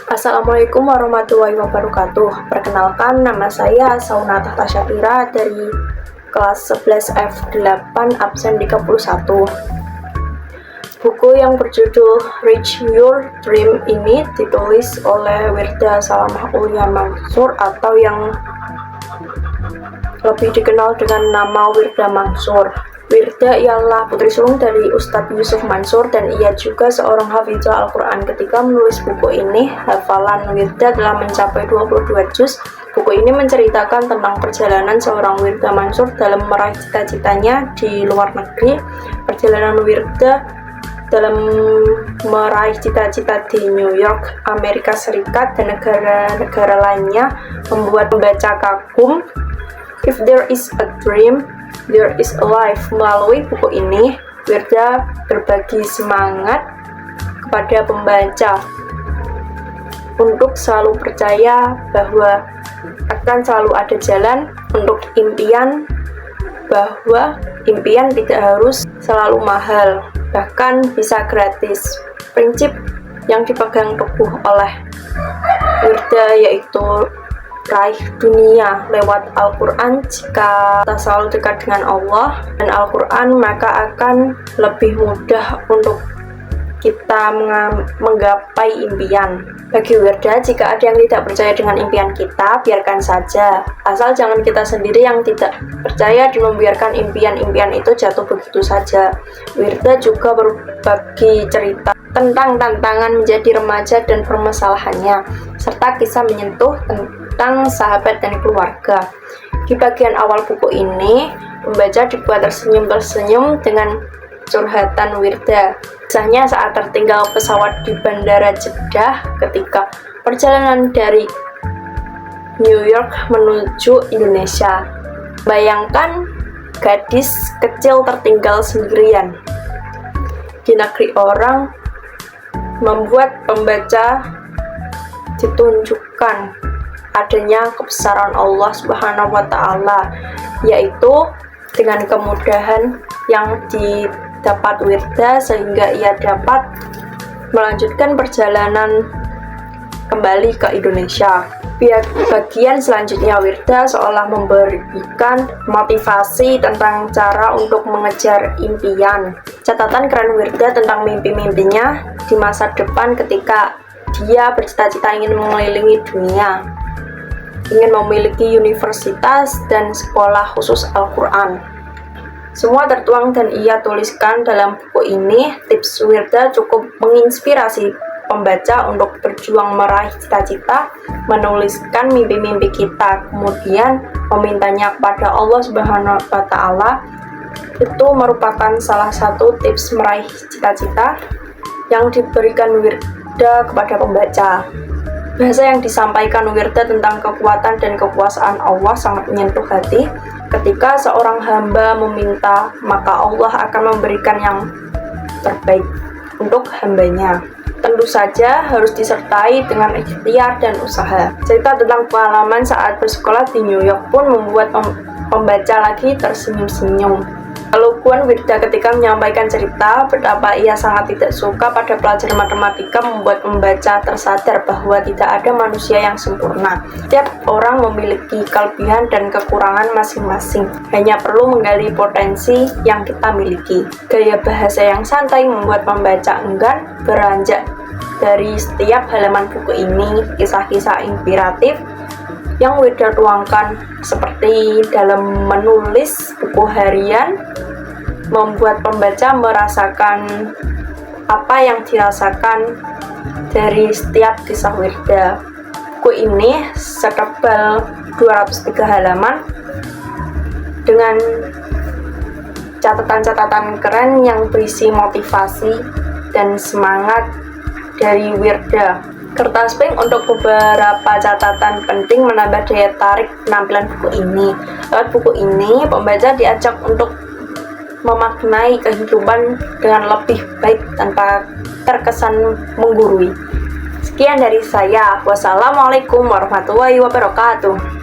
Assalamualaikum warahmatullahi wabarakatuh. Perkenalkan, nama saya Sauna Tahta Syakira dari kelas 11 F8 absen 31. Buku yang berjudul Reach Your Dream ini ditulis oleh Wirda Salamah Ulia Mansur atau yang lebih dikenal dengan nama Wirda Mansur. Wirda ialah putri sulung dari Ustadz Yusuf Mansur dan ia juga seorang hafizah Al-Quran. Ketika menulis buku ini, hafalan Wirda telah mencapai 22 juz. Buku ini menceritakan tentang perjalanan seorang Wirda Mansur dalam meraih cita-citanya di luar negeri. Perjalanan Wirda dalam meraih cita-cita di New York, Amerika Serikat, dan negara-negara lainnya membuat pembaca kagum. If there is a dream, there is a life. Melalui buku ini, Wirda berbagi semangat kepada pembaca untuk selalu percaya bahwa akan selalu ada jalan untuk impian, bahwa impian tidak harus selalu mahal, bahkan bisa gratis. Prinsip yang dipegang teguh oleh Wirda yaitu raih dunia lewat Al-Quran. Jika kita selalu dekat dengan Allah dan Al-Quran, maka akan lebih mudah untuk kita menggapai impian. Bagi Wirda, jika ada yang tidak percaya dengan impian kita, biarkan saja. Asal jangan kita sendiri yang tidak percaya dan membiarkan impian-impian itu jatuh begitu saja. Wirda juga berbagi cerita tentang tantangan menjadi remaja dan permasalahannya, serta kisah menyentuh tentang sahabat dan keluarga. Di bagian awal buku ini, pembaca dibuat tersenyum-tersenyum dengan curhatan Wirda. Kisahnya saat tertinggal pesawat di Bandara Jeddah ketika perjalanan dari New York menuju Indonesia. Bayangkan gadis kecil tertinggal sendirian di negeri orang, membuat pembaca ditunjukkan adanya kebesaran Allah Subhanahu wa Ta'ala, yaitu dengan kemudahan yang didapat Wirda sehingga ia dapat melanjutkan perjalanan kembali ke Indonesia. Bagian selanjutnya, Wirda seolah memberikan motivasi tentang cara untuk mengejar impian. Catatan keren Wirda tentang mimpi-mimpinya di masa depan ketika dia bercita-cita ingin mengelilingi dunia, ingin memiliki universitas dan sekolah khusus Al-Quran. Semua tertuang dan ia tuliskan dalam buku ini. Tips Wirda cukup menginspirasi pembaca untuk berjuang meraih cita-cita, menuliskan mimpi-mimpi kita, kemudian memintanya kepada Allah Subhanahu wa Ta'ala. Itu merupakan salah satu tips meraih cita-cita yang diberikan Wirda kepada pembaca. Bahasa yang disampaikan Wirda tentang kekuatan dan kekuasaan Allah sangat menyentuh hati. Ketika seorang hamba meminta, maka Allah akan memberikan yang terbaik untuk hambanya. Tentu saja harus disertai dengan ikhtiar dan usaha. Cerita tentang pengalaman saat bersekolah di New York pun membuat pembaca lagi tersenyum-senyum. Keluguan Wirda ketika menyampaikan cerita betapa ia sangat tidak suka pada pelajaran matematika membuat pembaca tersadar bahwa tidak ada manusia yang sempurna. Setiap orang memiliki kelebihan dan kekurangan masing-masing. Hanya perlu menggali potensi yang kita miliki. Gaya bahasa yang santai membuat pembaca enggan beranjak dari setiap halaman buku ini. Kisah-kisah inspiratif yang Wirda tuangkan seperti dalam menulis buku harian membuat pembaca merasakan apa yang dirasakan dari setiap kisah Wirda. Buku ini setebal 203 halaman dengan catatan-catatan keren yang berisi motivasi dan semangat dari Wirda. Kertas pink untuk beberapa catatan penting menambah daya tarik penampilan buku ini. Lewat buku ini, pembaca diajak untuk memaknai kehidupan dengan lebih baik tanpa terkesan menggurui. Sekian dari saya. Wassalamualaikum warahmatullahi wabarakatuh.